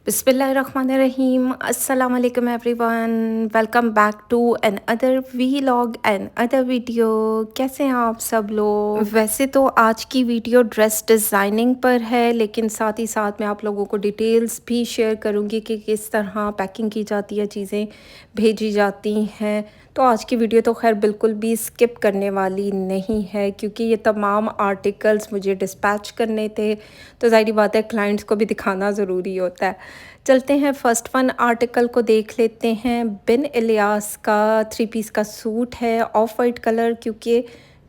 बिस्मिल्लाहिर्रहमानिर्रहीम अस्सलाम वालेकुम everyone. Welcome back to another vlog another video. कैसे हैं आप सब लोग? वैसे तो आज की वीडियो ड्रेस डिज़ाइनिंग पर है, लेकिन साथ ही साथ मैं आप लोगों को डिटेल्स भी शेयर करूंगी कि किस तरह पैकिंग की जाती है, चीज़ें भेजी जाती हैं। तो आज की वीडियो तो खैर बिल्कुल भी स्किप करने वाली नहीं है, क्योंकि ये तमाम आर्टिकल्स मुझे डिस्पैच करने थे, तो ज़ाहिर बात है क्लाइंट्स को भी दिखाना ज़रूरी होता है। चलते हैं फर्स्ट वन आर्टिकल को देख लेते हैं। बिन इलियास का 3 पीस का सूट है, ऑफ वाइट कलर, क्योंकि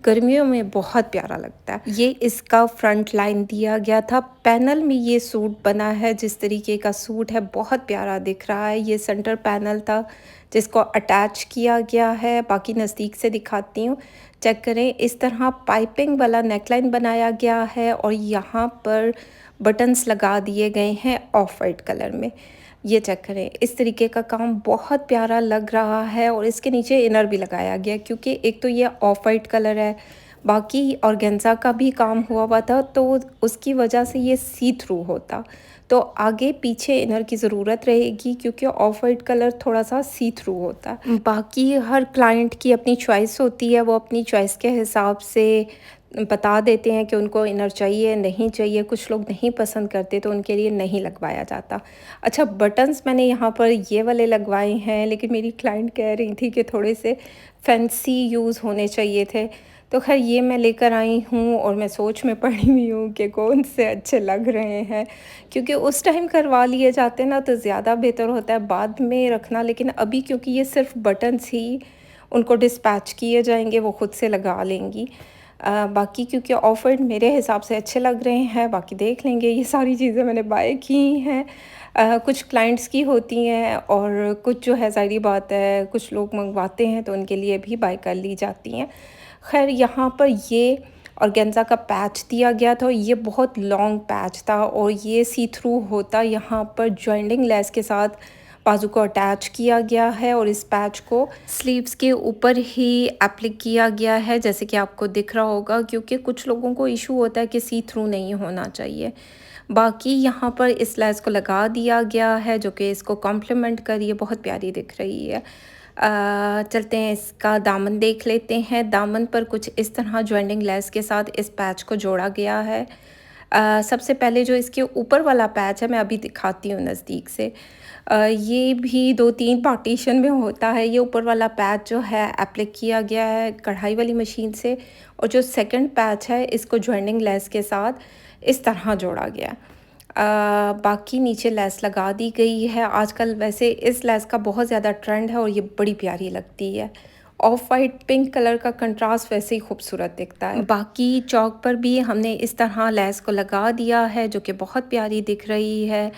गर्मियों में बहुत प्यारा लगता है। ये इसका फ्रंट लाइन दिया गया था, पैनल में ये सूट बना है। जिस तरीके का सूट है बहुत प्यारा दिख रहा है। ये सेंटर पैनल था जिसको अटैच किया गया है। बाकी नज़दीक से दिखाती हूँ, चेक करें। इस तरह पाइपिंग वाला नेकलाइन बनाया गया है और यहाँ पर बटन्स लगा दिए गए हैं ऑफ वाइट कलर में। ये चेक करें, इस तरीके का काम बहुत प्यारा लग रहा है। और इसके नीचे इनर भी लगाया गया, क्योंकि एक तो ये ऑफ वाइट कलर है, बाकी ऑर्गेन्जा का भी काम हुआ था, तो उसकी वजह से ये सी थ्रू होता। तो आगे पीछे इनर की ज़रूरत रहेगी, क्योंकि ऑफ वाइट कलर थोड़ा सा सी थ्रू होता है। बाकी हर क्लाइंट की अपनी चॉइस होती है, वो अपनी चॉइस के हिसाब से बता देते हैं कि उनको इनर चाहिए नहीं चाहिए। कुछ लोग नहीं पसंद करते तो उनके लिए नहीं लगवाया जाता। अच्छा, बटन्स मैंने यहाँ पर ये वाले लगवाए हैं, लेकिन मेरी क्लाइंट कह रही थी कि थोड़े से फैंसी यूज़ होने चाहिए थे, तो खैर ये मैं लेकर आई हूँ और मैं सोच में पड़ी हुई हूँ कि कौन से अच्छे लग रहे हैं। क्योंकि उस टाइम करवा लिए जाते ना तो ज़्यादा बेहतर होता है बाद में रखना, लेकिन अभी क्योंकि ये सिर्फ बटन्स ही उनको डिस्पैच किए जाएंगे, वो खुद से लगा लेंगी। बाकी क्योंकि ऑफर मेरे हिसाब से अच्छे लग रहे हैं, बाकी देख लेंगे। ये सारी चीज़ें मैंने बाय की हैं। कुछ क्लाइंट्स की होती हैं और कुछ जो है ज़ाहिर बात है कुछ लोग मंगवाते हैं तो उनके लिए भी बाय कर ली जाती हैं। खैर यहाँ पर ये ऑर्गेन्जा का पैच दिया गया था, ये बहुत लॉन्ग पैच था और ये सी थ्रू होता। यहाँ पर जॉइंटिंग लेस के साथ बाजू को अटैच किया गया है और इस पैच को स्लीव्स के ऊपर ही एप्लिक किया गया है, जैसे कि आपको दिख रहा होगा। क्योंकि कुछ लोगों को इशू होता है कि सी थ्रू नहीं होना चाहिए। बाकी यहाँ पर इस लेस को लगा दिया गया है, जो कि इसको कॉम्प्लीमेंट करिए, बहुत प्यारी दिख रही है। चलते हैं इसका दामन देख लेते हैं। दामन पर कुछ इस तरह जॉइंटिंग लेस के साथ इस पैच को जोड़ा गया है। सबसे पहले जो इसके ऊपर वाला पैच है मैं अभी दिखाती हूँ नज़दीक से। ये भी 2-3 पार्टीशन में होता है। ये ऊपर वाला पैच जो है एप्लिक किया गया है कढ़ाई वाली मशीन से, और जो सेकंड पैच है इसको जॉइंटिंग लेस के साथ इस तरह जोड़ा गया। बाकी नीचे लेस लगा दी गई है। आजकल वैसे इस लेस का बहुत ज़्यादा ट्रेंड है और ये बड़ी प्यारी लगती है। ऑफ वाइट पिंक कलर का कंट्रास्ट वैसे ही खूबसूरत दिखता है। बाकी चौक पर भी हमने इस तरह लेस को लगा दिया है, जो कि बहुत प्यारी दिख रही है।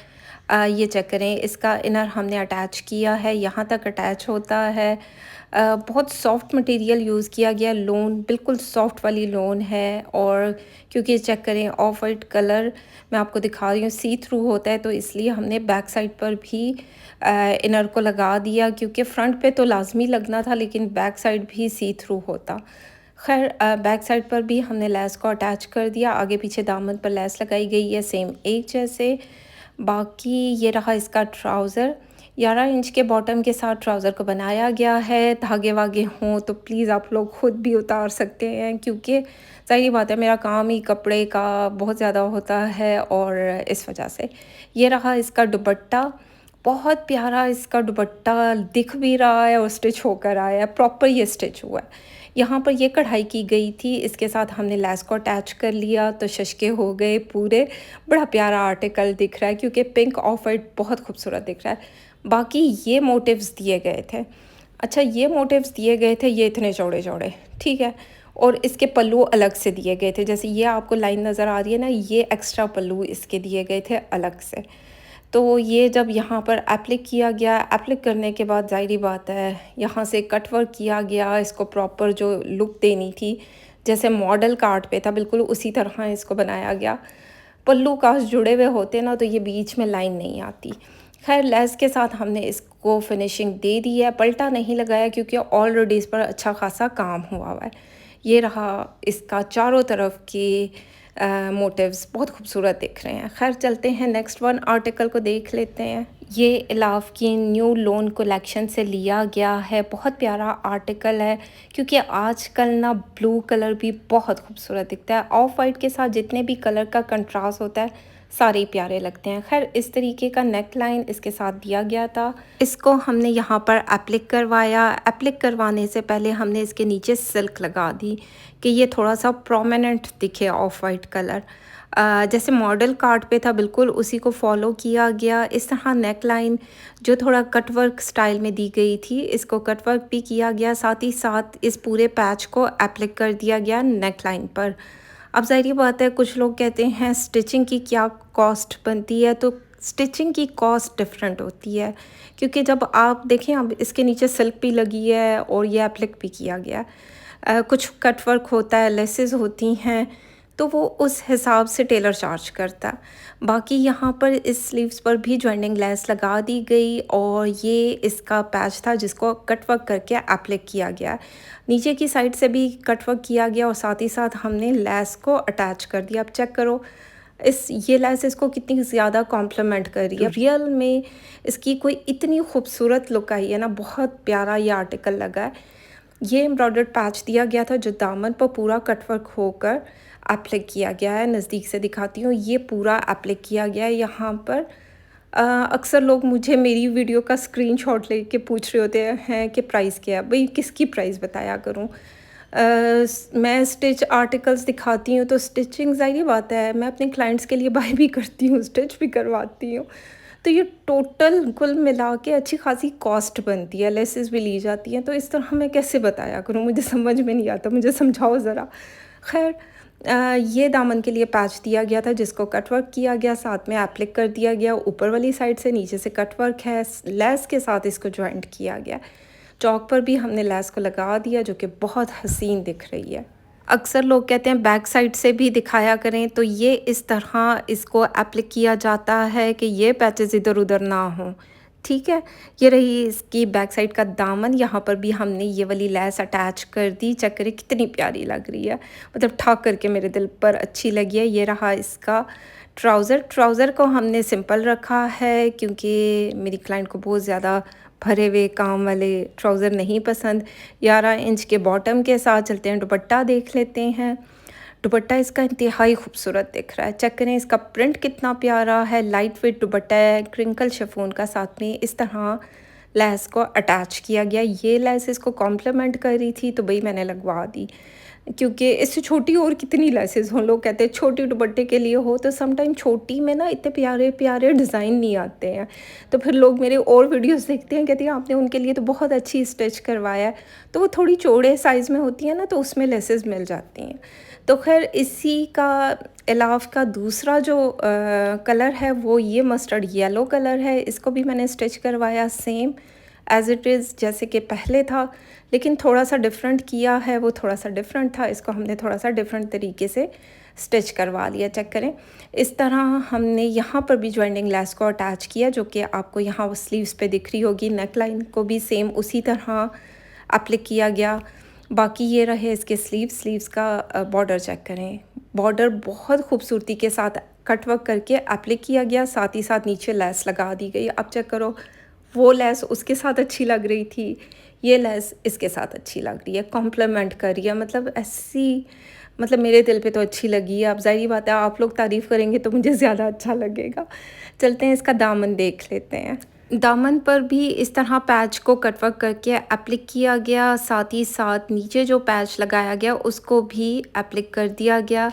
ये चेक करें, इसका इनर हमने अटैच किया है, यहाँ तक अटैच होता है। बहुत सॉफ्ट मटेरियल यूज़ किया गया, लोन बिल्कुल सॉफ्ट वाली लोन है। और क्योंकि चेक करें ऑफ वाइट कलर मैं आपको दिखा रही हूँ सी थ्रू होता है, तो इसलिए हमने बैक साइड पर भी इनर को लगा दिया, क्योंकि फ्रंट पे तो लाजमी लगना था लेकिन बैक साइड भी सी थ्रू होता। खैर बैक साइड पर भी हमने लेस को अटैच कर दिया, आगे पीछे दामन पर लेस लगाई गई है सेम एक जैसे। बाकी ये रहा इसका ट्राउज़र, 11 इंच के बॉटम के साथ ट्राउज़र को बनाया गया है। धागे वागे हों तो प्लीज़ आप लोग ख़ुद भी उतार सकते हैं, क्योंकि ज़ाहिर बात है मेरा काम ही कपड़े का बहुत ज़्यादा होता है और इस वजह से। ये रहा इसका दुपट्टा, बहुत प्यारा इसका दुपट्टा दिख भी रहा है और स्टिच होकर आया है, प्रॉपर ये स्टिच हुआ है। यहाँ पर ये कढ़ाई की गई थी, इसके साथ हमने लेस को अटैच कर लिया तो शशके हो गए पूरे। बड़ा प्यारा आर्टिकल दिख रहा है, क्योंकि पिंक ऑफ वाइट बहुत खूबसूरत दिख रहा है। बाकी ये मोटिव्स दिए गए थे। अच्छा, ये मोटिव्स दिए गए थे, ये इतने चौड़े चौड़े, ठीक है। और इसके पल्लू अलग से दिए गए थे, जैसे ये आपको लाइन नज़र आ रही है ना, ये एक्स्ट्रा पल्लू इसके दिए गए थे अलग से। तो ये जब यहाँ पर एप्लिक किया गया, एप्लिक करने के बाद ज़ाहिरी बात है यहाँ से कट वर्क किया गया, इसको प्रॉपर जो लुक देनी थी जैसे मॉडल कार्ड पे था बिल्कुल उसी तरह इसको बनाया गया। पल्लू काश जुड़े हुए होते ना तो ये बीच में लाइन नहीं आती। खैर लेस के साथ हमने इसको फिनिशिंग दे दी है, पलटा नहीं लगाया क्योंकि ऑलरेडी इस पर अच्छा खासा काम हुआ हुआ है। ये रहा इसका चारों तरफ के मोटिव्स बहुत खूबसूरत दिख रहे हैं। खैर चलते हैं नेक्स्ट वन आर्टिकल को देख लेते हैं। ये इलाफ की न्यू लोन कलेक्शन से लिया गया है। बहुत प्यारा आर्टिकल है क्योंकि आजकल ना ब्लू कलर भी बहुत खूबसूरत दिखता है। ऑफ वाइट के साथ जितने भी कलर का कंट्रास्ट होता है सारे ही प्यारे लगते हैं। खैर इस तरीके का नेक लाइन इसके साथ दिया गया था। इसको हमने यहाँ पर एप्लिक करवाया। एप्लिक करवाने से पहले हमने इसके नीचे सिल्क लगा दी कि ये थोड़ा सा प्रोमिनेंट दिखे ऑफ वाइट कलर। जैसे मॉडल कार्ड पे था बिल्कुल उसी को फॉलो किया गया। इस तरह नेक लाइन जो थोड़ा कटवर्क स्टाइल में दी गई थी इसको कटवर्क भी किया गया। साथ ही साथ इस पूरे पैच को एप्लिक कर दिया गया नेक लाइन पर। अब ज़ाहिर बात है कुछ लोग कहते हैं स्टिचिंग की क्या कॉस्ट बनती है, तो स्टिचिंग की कॉस्ट डिफरेंट होती है क्योंकि जब आप देखें अब इसके नीचे सिल्क भी लगी है और ये एप्लिक भी किया गया। कुछ कट वर्क होता है, लेसेस होती हैं, तो वो उस हिसाब से टेलर चार्ज करता है। बाकी यहाँ पर इस स्लीव्स पर भी जॉइनिंग लेस लगा दी गई और ये इसका पैच था जिसको कट वर्क करके एप्लिक किया गया। नीचे की साइड से भी कट वर्क किया गया और साथ ही साथ हमने लेस को अटैच कर दिया। अब चेक करो ये लेस इसको कितनी ज़्यादा कॉम्प्लीमेंट कर रही है। रियल में इसकी कोई इतनी खूबसूरत लुक आई है ना, बहुत प्यारा ये आर्टिकल लगा है। ये एम्ब्रॉयडर्ड पैच दिया गया था जो दामन पर पूरा कटवर्क होकर एप्लिक किया गया है। नज़दीक से दिखाती हूँ, ये पूरा एप्लिक किया गया है यहाँ पर। अक्सर लोग मुझे मेरी वीडियो का स्क्रीनशॉट लेके पूछ रहे होते हैं कि प्राइस क्या है। भाई किसकी प्राइस बताया करूँ। मैं स्टिच आर्टिकल्स दिखाती हूँ तो स्टिचिंग ज़ाहिर बात है मैं अपने क्लाइंट्स के लिए बाय भी करती हूँ, स्टिच भी करवाती हूँ। तो ये टोटल कुल मिला के अच्छी खासी कॉस्ट बनती है, लेसेस भी ली जाती हैं। तो इस तरह मैं कैसे बताया करूँ, मुझे समझ में नहीं आता, मुझे समझाओ ज़रा। खैर ये दामन के लिए पैच दिया गया था जिसको कटवर्क किया गया, साथ में एप्लिक कर दिया गया। ऊपर वाली साइड से नीचे से कटवर्क है, लेस के साथ इसको जॉइंट किया गया। चौक पर भी हमने लेस को लगा दिया जो कि बहुत हसीन दिख रही है। अक्सर लोग कहते हैं बैक साइड से भी दिखाया करें, तो ये इस तरह इसको एप्लिक किया जाता है कि ये पैचेस इधर उधर ना हों। ठीक है, ये रही इसकी बैक साइड का दामन। यहाँ पर भी हमने ये वाली लेस अटैच कर दी। चेक करें कितनी प्यारी लग रही है, मतलब ठाक करके मेरे दिल पर अच्छी लगी है। ये रहा इसका ट्राउज़र को हमने सिंपल रखा है क्योंकि मेरी क्लाइंट को बहुत ज़्यादा भरे हुए काम वाले ट्राउज़र नहीं पसंद। 11 इंच के बॉटम के साथ चलते हैं। दुपट्टा देख लेते हैं। दुपट्टा इसका इंतहाई खूबसूरत दिख रहा है। चेक करें इसका प्रिंट कितना प्यारा है। लाइट वेट दुपट्टा है, क्रिंकल शिफॉन का, साथ में इस तरह लेस को अटैच किया गया। ये लेस इसको कॉम्प्लीमेंट कर रही थी तो भाई मैंने लगवा दी क्योंकि इससे छोटी और कितनी लेसेस हों। लोग कहते हैं छोटी दुपट्टे के लिए हो, तो समटाइम छोटी में ना इतने प्यारे प्यारे डिज़ाइन नहीं आते हैं। तो फिर लोग मेरे और वीडियोस देखते हैं, कहते हैं आपने उनके लिए तो बहुत अच्छी स्टिच करवाया है। तो वो थोड़ी चौड़े साइज़ में होती है ना, तो उसमें लेसेस मिल जाती हैं। तो खैर इसी का इलाफ का दूसरा जो कलर है वो ये मस्टर्ड येलो कलर है। इसको भी मैंने स्टिच करवाया सेम एज़ इट इज़ जैसे कि पहले था, लेकिन थोड़ा सा डिफरेंट किया है। वो थोड़ा सा डिफरेंट था, इसको हमने थोड़ा सा डिफरेंट तरीके से स्टिच करवा लिया। चेक करें इस तरह हमने यहाँ पर भी जॉइंटिंग लेस को अटैच किया जो कि आपको यहाँ स्लीव्स पे दिख रही होगी। नेक लाइन को भी सेम उसी तरह अप्लाई किया गया। बाकी ये रहे इसके स्लीव्स का बॉर्डर चेक करें। बॉर्डर बहुत खूबसूरती के साथ कटवर्क करके अप्लाई किया गया, साथ ही साथ नीचे लेस लगा दी गई। अब चेक करो वो लेस उसके साथ अच्छी लग रही थी, ये लेस इसके साथ अच्छी लग रही है, कॉम्प्लीमेंट कर रही है। मतलब ऐसी मतलब मेरे दिल पे तो अच्छी लगी है। अब ज़ाहिर बात है आप लोग तारीफ़ करेंगे तो मुझे ज़्यादा अच्छा लगेगा। चलते हैं इसका दामन देख लेते हैं। दामन पर भी इस तरह पैच को कटवर्क करके एप्लिक किया गया, साथ ही साथ नीचे जो पैच लगाया गया उसको भी एप्लिक कर दिया गया।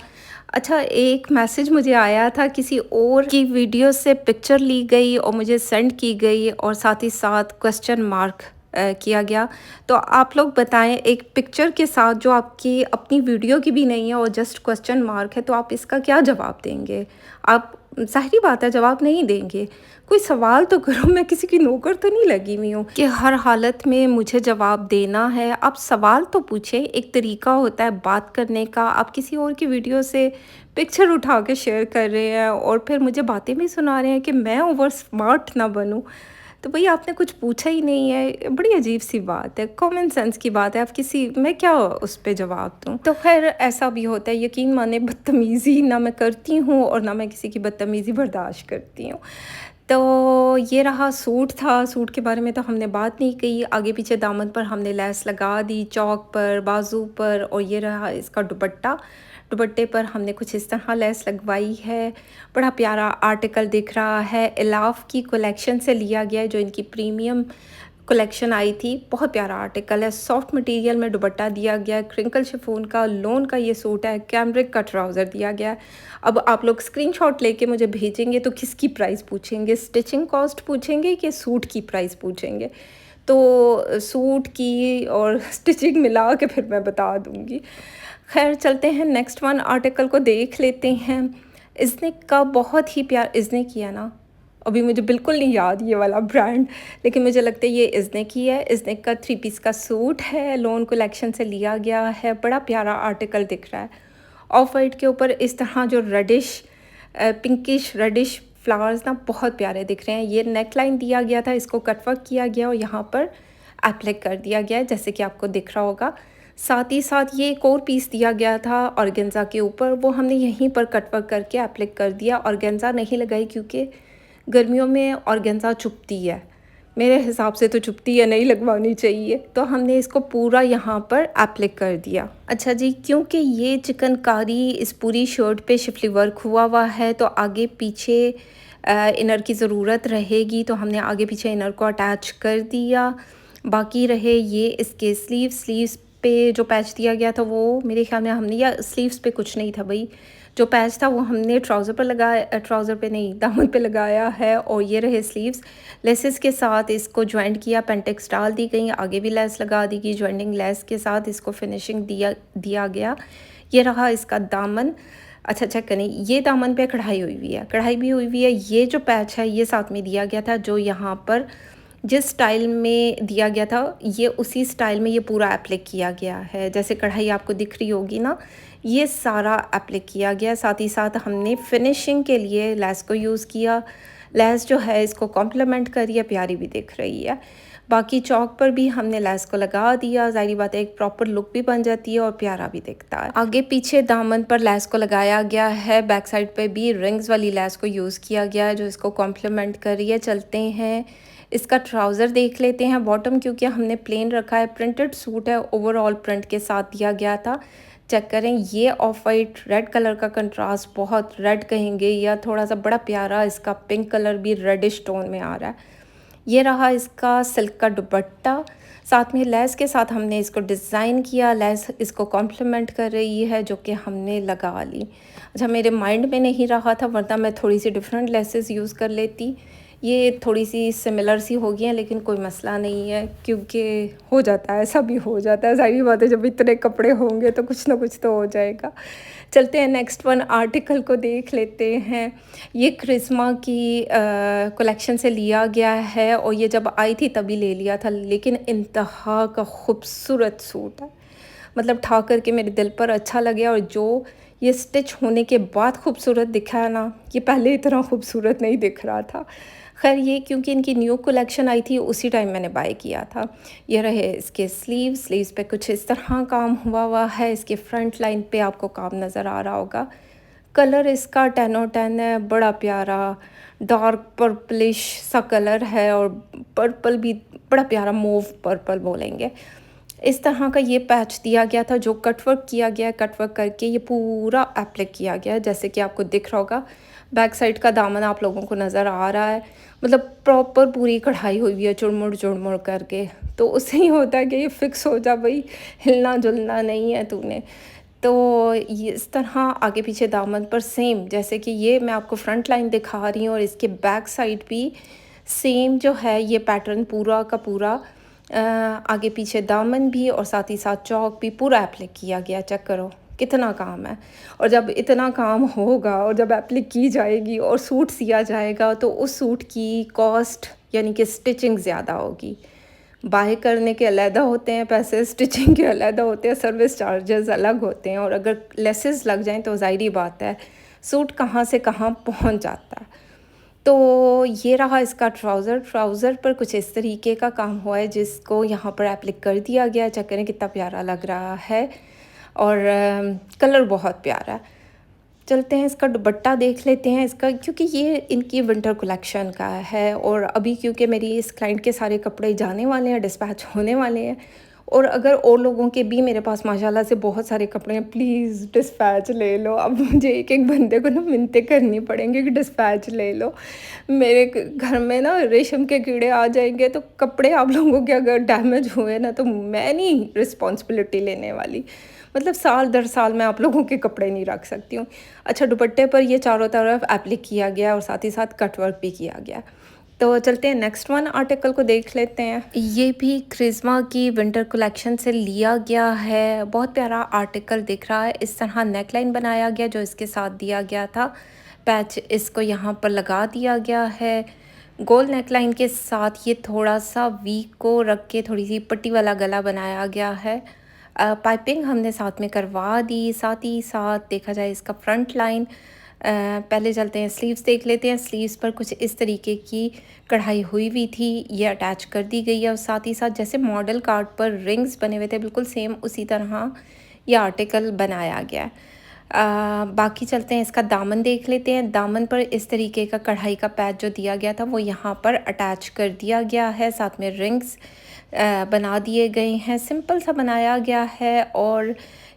अच्छा, एक मैसेज मुझे आया था किसी और की वीडियो से पिक्चर ली गई और मुझे सेंड की गई और साथ ही साथ क्वेश्चन मार्क किया गया। तो आप लोग बताएं, एक पिक्चर के साथ जो आपकी अपनी वीडियो की भी नहीं है और जस्ट क्वेश्चन मार्क है, तो आप इसका क्या जवाब देंगे? आप ज़ाहिरी बात है जवाब नहीं देंगे। कोई सवाल तो करो, मैं किसी की नौकर तो नहीं लगी हुई हूँ कि हर हालत में मुझे जवाब देना है। आप सवाल तो पूछें, एक तरीका होता है बात करने का। आप किसी और की वीडियो से पिक्चर उठा के शेयर कर रहे हैं और फिर मुझे बातें भी सुना रहे हैं कि मैं ओवर स्मार्ट ना बनूँ। तो भई आपने कुछ पूछा ही नहीं है, बड़ी अजीब-सी बात है, कॉमन सेंस की बात है, आप किसी मैं क्या उस पे जवाब दूँ? तो ख़ैर ऐसा भी होता है, यकीन मानिए बदतमीज़ी ना मैं करती हूँ और ना मैं किसी की बदतमीज़ी बर्दाश्त करती हूँ। तो ये रहा सूट था, सूट के बारे में तो हमने बात नहीं की, आगे-पीछे दामन पर हमने लेस लगा दी, चौक पर, बाजू पर और ये रहा इसका दुपट्टा। दुपट्टे पर हमने कुछ इस तरह लेस लगवाई है, बड़ा प्यारा आर्टिकल दिख रहा है, एलाफ की कलेक्शन से लिया गया है, जो इनकी प्रीमियम कलेक्शन आई थी। बहुत प्यारा आर्टिकल है, सॉफ्ट मटेरियल में दुपट्टा दिया गया है, क्रिंकल शिफॉन का लोन का ये सूट है, कैमरिक का ट्राउज़र दिया गया है। अब आप लोग स्क्रीनशॉट लेके मुझे भेजेंगे तो किसकी प्राइस पूछेंगे, स्टिचिंग कॉस्ट पूछेंगे कि सूट की प्राइस पूछेंगे? तो सूट की और स्टिचिंग मिला के फिर मैं बता दूँगी। ख़ैर चलते हैं नेक्स्ट वन आर्टिकल को देख लेते हैं। इज़निक का बहुत ही इज़निक ही है ना? अभी मुझे बिल्कुल नहीं याद ये वाला ब्रांड, लेकिन मुझे लगता है ये इज़निक ही है। इज़निक का 3 पीस का सूट है, लोन कलेक्शन से लिया गया है, बड़ा प्यारा आर्टिकल दिख रहा है। ऑफ वाइट के ऊपर इस तरह जो रेडिश पिंकिश रेडिश फ्लावर्स ना बहुत प्यारे दिख रहे हैं। ये नेक लाइन दिया गया था, इसको कट वर्क किया गया और यहाँ पर एप्लिक कर दिया गया है, जैसे कि आपको दिख रहा होगा। साथ ही साथ ये एक और पीस दिया गया था ऑर्गेन्जा के ऊपर, वो हमने यहीं पर कट वर्क करके एप्लिक कर दिया। ऑर्गेन्जा नहीं लगाई क्योंकि गर्मियों में ऑर्गेन्जा चुभती है, मेरे हिसाब से तो चुभती है, नहीं लगवानी चाहिए, तो हमने इसको पूरा यहाँ पर एप्लिक कर दिया। अच्छा जी, क्योंकि ये चिकनकारी इस पूरी शर्ट पे शिफली वर्क हुआ है तो आगे पीछे इनर की ज़रूरत रहेगी, तो हमने आगे पीछे इनर को अटैच कर दिया। बाकी रहे ये इसके स्लीव्स पे जो पैच दिया गया था वो मेरे ख्याल में हमने, या स्लीव्स पे कुछ नहीं था भाई, जो पैच था वो हमने ट्राउज़र पर लगाया, ट्राउज़र पे नहीं दामन पे लगाया है। और ये रहे स्लीव्स, लेसेस के साथ इसको जॉइंट किया, पेंटेक्स डाल दी गई, आगे भी लेस लगा दी गई, जॉइंटिंग लेस के साथ इसको फिनिशिंग दिया गया। ये रहा इसका दामन। अच्छा चेक करें, ये दामन पे कढ़ाई हुई है, कढ़ाई भी हुई है। ये जो पैच है ये साथ में दिया गया था, जो यहाँ पर जिस स्टाइल में दिया गया था ये उसी स्टाइल में ये पूरा एप्लिक किया गया है, जैसे कढ़ाई आपको दिख रही होगी ना, ये सारा एप्लिक किया गया। साथ ही साथ हमने फिनिशिंग के लिए लेस को यूज़ किया, लेस जो है इसको कॉम्प्लीमेंट कर रही है, प्यारी भी दिख रही है। बाकी चौक पर भी हमने लेस को लगा दिया, ज़ाहिर बात है एक प्रॉपर लुक भी बन जाती है और प्यारा भी दिखता है। आगे पीछे दामन पर लेस को लगाया गया है, बैक साइड पे भी रिंग्स वाली लेस को यूज़ किया गया है जो इसको कॉम्प्लीमेंट कर रही है। चलते हैं इसका ट्राउज़र देख लेते हैं। बॉटम क्योंकि हमने प्लेन रखा है, प्रिंटेड सूट है, ओवरऑल प्रिंट के साथ दिया गया था। चेक करें, ये ऑफ वाइट रेड कलर का कंट्रास्ट, बहुत रेड कहेंगे या थोड़ा सा बड़ा प्यारा, इसका पिंक कलर भी रेडिश टोन में आ रहा है। ये रहा इसका सिल्क का दुपट्टा, साथ में लेस के साथ हमने इसको डिज़ाइन किया, लेस इसको कॉम्प्लीमेंट कर रही है जो कि हमने लगा ली। अच्छा, मेरे माइंड में नहीं रहा था, वरना मैं थोड़ी सी डिफरेंट लेसेस यूज़ कर लेती। ये थोड़ी सी सिमिलर सी हो गई हैं, लेकिन कोई मसला नहीं है क्योंकि हो जाता है, ऐसा भी हो जाता है, ज़ाहिर बात है जब इतने कपड़े होंगे तो कुछ ना कुछ तो हो जाएगा। चलते हैं नेक्स्ट वन आर्टिकल को देख लेते हैं। ये क्रिस्मा की कलेक्शन से लिया गया है और ये जब आई थी तभी ले लिया था, लेकिन इंतहा का खूबसूरत सूट है, मतलब ठा करके मेरे दिल पर अच्छा लगे। और जो ये स्टिच होने के बाद खूबसूरत दिखा है ना, ये पहले इतना खूबसूरत नहीं दिख रहा था। खैर ये क्योंकि इनकी न्यू कलेक्शन आई थी उसी टाइम मैंने बाय किया था। ये रहे इसके स्लीव्स पे कुछ इस तरह काम हुआ है, इसके फ्रंट लाइन पे आपको काम नज़र आ रहा होगा। कलर इसका 10/10 है, बड़ा प्यारा डार्क पर्पलिश सा कलर है और पर्पल भी बड़ा प्यारा मूव पर्पल बोलेंगे। इस तरह का ये पैच दिया गया था जो कटवर्क किया गया है, कटवर्क करके ये पूरा एप्लिक किया गया है, जैसे कि आपको दिख रहा होगा। बैक साइड का दामन आप लोगों को नज़र आ रहा है, मतलब प्रॉपर पूरी कढ़ाई हुई है चुड़मुड़ करके, तो उससे ही होता है कि ये फिक्स हो जा भाई, हिलना जुलना नहीं है तूने। तो ये इस तरह आगे पीछे दामन पर सेम, जैसे कि ये मैं आपको फ्रंट लाइन दिखा रही हूँ और इसके बैक साइड भी सेम जो है ये पैटर्न पूरा का पूरा आगे पीछे दामन भी और साथ ही साथ चौक भी पूरा एप्लिक किया गया। चेक करो कितना काम है, और जब इतना काम होगा और जब एप्लिक की जाएगी और सूट सिया जाएगा तो उस सूट की कॉस्ट यानी कि स्टिचिंग ज़्यादा होगी। बाय करने के अलहदा होते हैं पैसे, स्टिचिंग के अलहदा होते हैं, सर्विस चार्जेस अलग होते हैं, और अगर लेसेस लग जाएं तो ज़ाहिरी बात है सूट कहाँ से कहाँ पहुंच जाता है। तो ये रहा इसका ट्राउज़र पर कुछ इस तरीके का काम हुआ है जिसको यहाँ पर एप्लिक कर दिया गया है। चेक करें कितना प्यारा लग रहा है और कलर बहुत प्यारा है। चलते हैं इसका दुपट्टा देख लेते हैं इसका, क्योंकि ये इनकी विंटर कलेक्शन का है और अभी क्योंकि मेरी इस क्लाइंट के सारे कपड़े जाने वाले हैं, डिस्पैच होने वाले हैं। और अगर और लोगों के भी मेरे पास माशाल्लाह से बहुत सारे कपड़े हैं, प्लीज़ डिस्पैच ले लो। अब मुझे एक एक बंदे को ना मिन्नतें करनी पड़ेंगी कि डिस्पैच ले लो। मेरे घर में ना रेशम के कीड़े आ जाएंगे, तो कपड़े आप लोगों के अगर डैमेज हुए ना, तो मैं नहीं रिस्पॉन्सिबिलिटी लेने वाली। मतलब साल दर साल मैं आप लोगों के कपड़े नहीं रख सकती हूँ। अच्छा, दुपट्टे पर ये चारों तरफ एप्लिक किया गया और साथ ही साथ कट वर्क भी किया गया। तो चलते हैं नेक्स्ट वन आर्टिकल को देख लेते हैं। ये भी क्रिस्मा की विंटर कलेक्शन से लिया गया है। बहुत प्यारा आर्टिकल दिख रहा है। इस तरह नेकलाइन बनाया गया जो इसके साथ दिया गया था। पैच इसको यहाँ पर लगा दिया गया है। गोल नेकलाइन के साथ ये थोड़ा सा वी को रख के थोड़ी सी पट्टी वाला गला बनाया गया है। पाइपिंग हमने साथ में करवा दी। साथ ही साथ देखा जाए इसका फ्रंट लाइन। पहले चलते हैं स्लीव्स देख लेते हैं। स्लीव्स पर कुछ इस तरीके की कढ़ाई हुई हुई थी, ये अटैच कर दी गई है। और साथ ही साथ जैसे मॉडल कार्ड पर रिंग्स बने हुए थे बिल्कुल सेम उसी तरह ये आर्टिकल बनाया गया है। बाकी चलते हैं इसका दामन देख लेते हैं। दामन पर इस तरीके का कढ़ाई का पैच जो दिया गया था वो यहाँ पर अटैच कर दिया गया है। साथ में रिंग्स बना दिए गए हैं। सिंपल सा बनाया गया है। और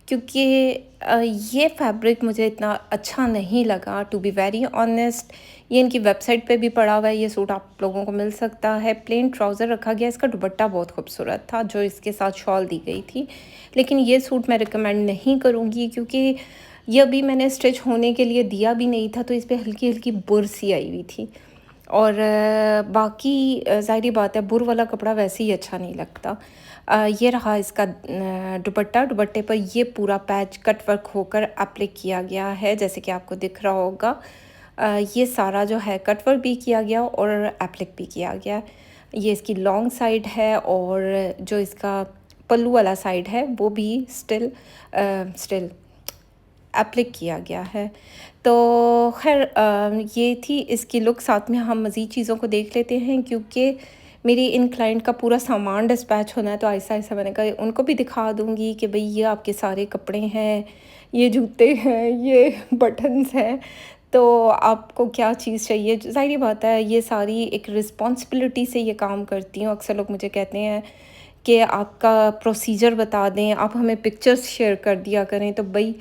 क्योंकि ये फैब्रिक मुझे इतना अच्छा नहीं लगा, टू बी वेरी ऑनेस्ट। ये इनकी वेबसाइट पे भी पड़ा हुआ है, ये सूट आप लोगों को मिल सकता है। प्लेन ट्राउज़र रखा गया। इसका दुपट्टा बहुत खूबसूरत था जो इसके साथ शॉल दी गई थी, लेकिन ये सूट मैं रिकमेंड नहीं करूँगी क्योंकि ये अभी मैंने स्टिच होने के लिए दिया भी नहीं था, तो इस पर हल्की हल्की बुर सी आई हुई थी। और बाकी ज़ाहिर बात है बुर वाला कपड़ा वैसे ही अच्छा नहीं लगता। ये रहा इसका दुपट्टा। दुपट्टे पर ये पूरा पैच कट वर्क होकर एप्लिक किया गया है जैसे कि आपको दिख रहा होगा। ये सारा जो है कट वर्क भी किया गया और एप्लिक भी किया गया। ये इसकी लॉन्ग साइड है और जो इसका पल्लू वाला साइड है वो भी स्टिल एप्लिक किया गया है। तो खैर ये थी इसकी लुक। साथ में हम मज़ीद चीज़ों को देख लेते हैं क्योंकि मेरी इन क्लाइंट का पूरा सामान डिस्पैच होना है, तो ऐसा ऐसा मैंने कहा उनको भी दिखा दूँगी कि भाई ये आपके सारे कपड़े हैं, ये जूते हैं, ये बटन्स हैं, तो आपको क्या चीज़ चाहिए। ज़ाहिर बात है ये सारी एक रिस्पॉन्सिबिलिटी से ये काम करती हूँ। अक्सर लोग मुझे कहते हैं कि आपका प्रोसीजर बता दें, आप हमें पिक्चर्स शेयर कर दिया करें। तो भाई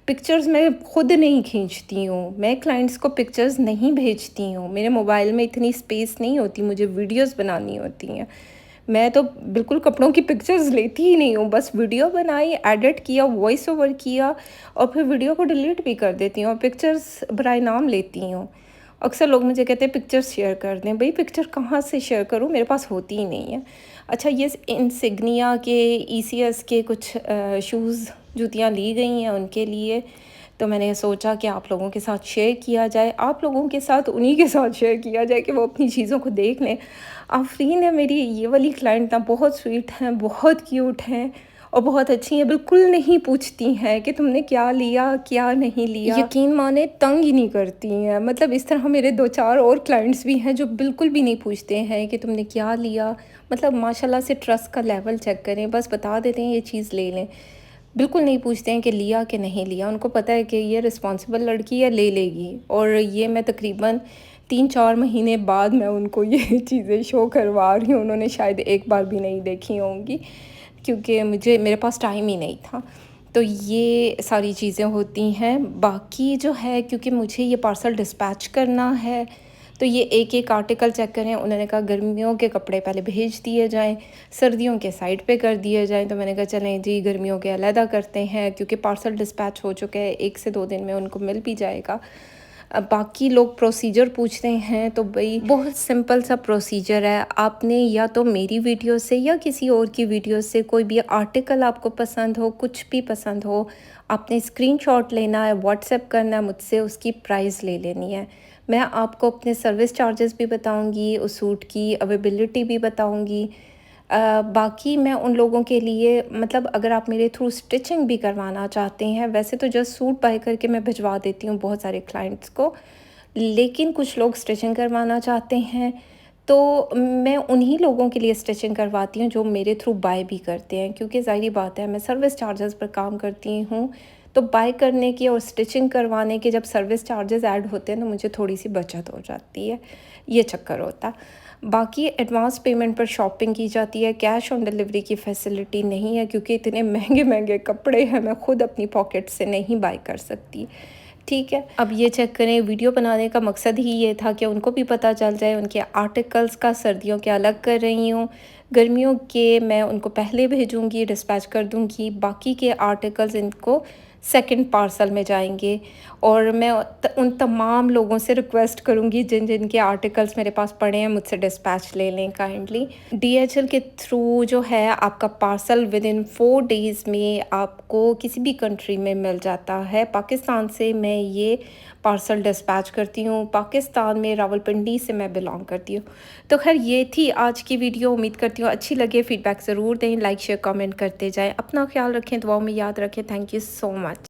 पिक्चर्स मैं खुद नहीं खींचती हूँ, मैं क्लाइंट्स को पिक्चर्स नहीं भेजती हूँ। मेरे मोबाइल में इतनी स्पेस नहीं होती, मुझे वीडियोस बनानी होती हैं। मैं तो बिल्कुल कपड़ों की पिक्चर्स लेती ही नहीं हूँ, बस वीडियो बनाई, एडिट किया, वॉइस ओवर किया और फिर वीडियो को डिलीट भी कर देती हूँ और पिक्चर्स बराए नाम लेती हूँ। अक्सर लोग मुझे कहते हैं पिक्चर्स शेयर कर दें। भाई पिक्चर कहाँ से शेयर करूँ, मेरे पास होती ही नहीं है। अच्छा, ये इंसिग्निया के ईसीएस के कुछ शूज़ जूतियाँ ली गई हैं उनके लिए, तो मैंने सोचा कि आप लोगों के साथ शेयर किया जाए। आप लोगों के साथ उन्हीं के साथ शेयर किया जाए कि वो अपनी चीज़ों को देख लें। आफरीन है मेरी ये वाली क्लाइंट ना, बहुत स्वीट हैं, बहुत क्यूट हैं और बहुत अच्छी हैं। बिल्कुल नहीं पूछती हैं कि तुमने क्या लिया क्या नहीं लिया। यकीन माने तंग ही नहीं करती हैं। मतलब इस तरह मेरे 2-4 और क्लाइंट्स भी हैं जो बिल्कुल भी नहीं पूछते हैं कि तुमने क्या लिया। मतलब माशाल्लाह से ट्रस्ट का लेवल चेक करें, बस बता देते हैं ये चीज़ ले लें। बिल्कुल नहीं पूछते हैं कि लिया कि नहीं लिया। उनको पता है कि ये रिस्पॉन्सिबल लड़की है, ले लेगी। और ये मैं तकरीबन 3-4 महीने बाद मैं उनको ये चीज़ें शो करवा रही हूँ। उन्होंने शायद एक बार भी नहीं देखी होंगी क्योंकि मेरे पास टाइम ही नहीं था। तो ये सारी चीज़ें होती हैं। बाकी जो है क्योंकि मुझे ये पार्सल डिस्पैच करना है, तो ये एक एक आर्टिकल चेक करें। उन्होंने कहा गर्मियों के कपड़े पहले भेज दिए जाएं, सर्दियों के साइड पे कर दिए जाएं। तो मैंने कहा चलें जी गर्मियों के अलहदा करते हैं क्योंकि पार्सल डिस्पैच हो चुके हैं, 1 से 2 दिन में उनको मिल भी जाएगा। अब बाकी लोग प्रोसीजर पूछते हैं, तो भाई बहुत सिंपल सा प्रोसीजर है। आपने या तो मेरी वीडियो से या किसी और की वीडियो से कोई भी आर्टिकल आपको पसंद हो, कुछ भी पसंद हो, आपने स्क्रीनशॉट लेना है, व्हाट्सएप करना है मुझसे, उसकी प्राइस ले लेनी है। मैं आपको अपने सर्विस चार्जेस भी बताऊंगी, उस सूट की अवेलेबिलिटी भी बताऊंगी। बाकी मैं उन लोगों के लिए मतलब अगर आप मेरे थ्रू स्टिचिंग भी करवाना चाहते हैं, वैसे तो जस्ट सूट बाय करके मैं भिजवा देती हूँ बहुत सारे क्लाइंट्स को, लेकिन कुछ लोग स्टिचिंग करवाना चाहते हैं, तो मैं उन्हीं लोगों के लिए स्टिचिंग करवाती हूँ जो मेरे थ्रू बाय भी करते हैं, क्योंकि ज़ाहिर बात है मैं सर्विस चार्जेस पर काम करती हूँ, तो बाय करने की और स्टिचिंग करवाने के जब सर्विस चार्जेस ऐड होते हैं तो मुझे थोड़ी सी बचत हो जाती है, ये चक्कर होता है। बाकी एडवांस पेमेंट पर शॉपिंग की जाती है, कैश ऑन डिलीवरी की फैसिलिटी नहीं है, क्योंकि इतने महंगे महंगे कपड़े हैं मैं खुद अपनी पॉकेट से नहीं बाय कर सकती। ठीक है, अब ये चेक करें, वीडियो बनाने का मकसद ही ये था कि उनको भी पता चल जाए, उनके आर्टिकल्स का सर्दियों के अलग कर रही हूँ, गर्मियों के मैं उनको पहले भेजूँगी, डिस्पैच कर दूँगी, बाकी के आर्टिकल्स इनको सेकंड पार्सल में जाएंगे। और मैं उन तमाम लोगों से रिक्वेस्ट करूँगी जिन जिन के आर्टिकल्स मेरे पास पड़े हैं, मुझसे डिस्पैच ले लें काइंडली। DHL के थ्रू जो है आपका पार्सल विद इन 4 डेज़ में आपको किसी भी कंट्री में मिल जाता है। पाकिस्तान से मैं ये पार्सल डिस्पैच करती हूँ, पाकिस्तान में रावलपिंडी से मैं बिलोंग करती हूँ। तो खैर ये थी आज की वीडियो, उम्मीद करती हूँ अच्छी लगे। फीडबैक ज़रूर दें, लाइक शेयर कमेंट करते जाएँ, अपना ख्याल रखें, दुआओं में याद रखें। Thank you so much.